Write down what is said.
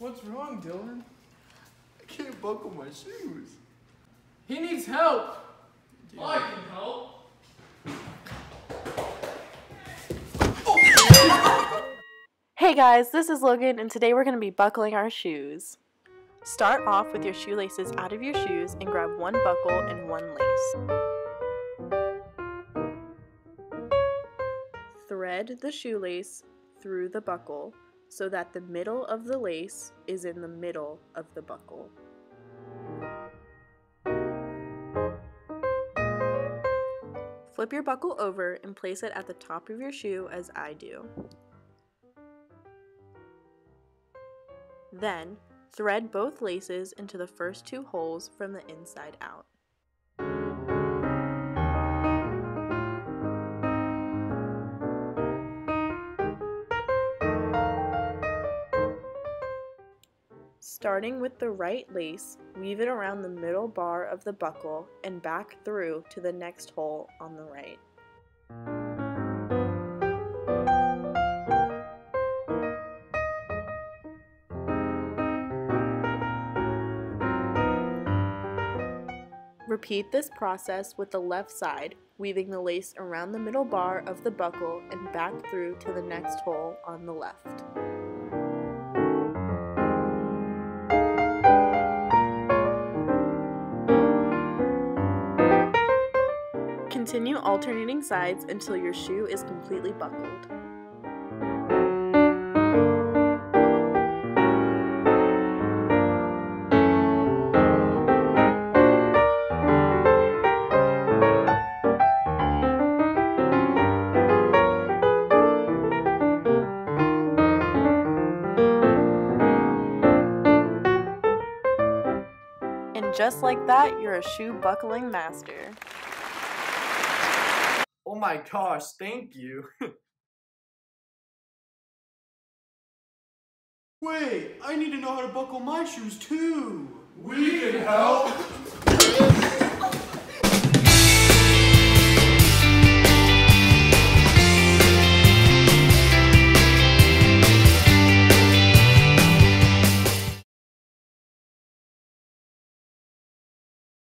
What's wrong, Dylan? I can't buckle my shoes. He needs help. Yeah. I can help. Hey guys, this is Logan, and today we're going to be buckling our shoes. Start off with your shoelaces out of your shoes and grab one buckle and one lace. Thread the shoelace through the buckle so that the middle of the lace is in the middle of the buckle. Flip your buckle over and place it at the top of your shoe as I do. Then, thread both laces into the first two holes from the inside out. Starting with the right lace, weave it around the middle bar of the buckle and back through to the next hole on the right. Repeat this process with the left side, weaving the lace around the middle bar of the buckle and back through to the next hole on the left. Continue alternating sides until your shoe is completely buckled. And just like that, you're a shoe buckling master. Oh my gosh, thank you. Wait, I need to know how to buckle my shoes too. We can help.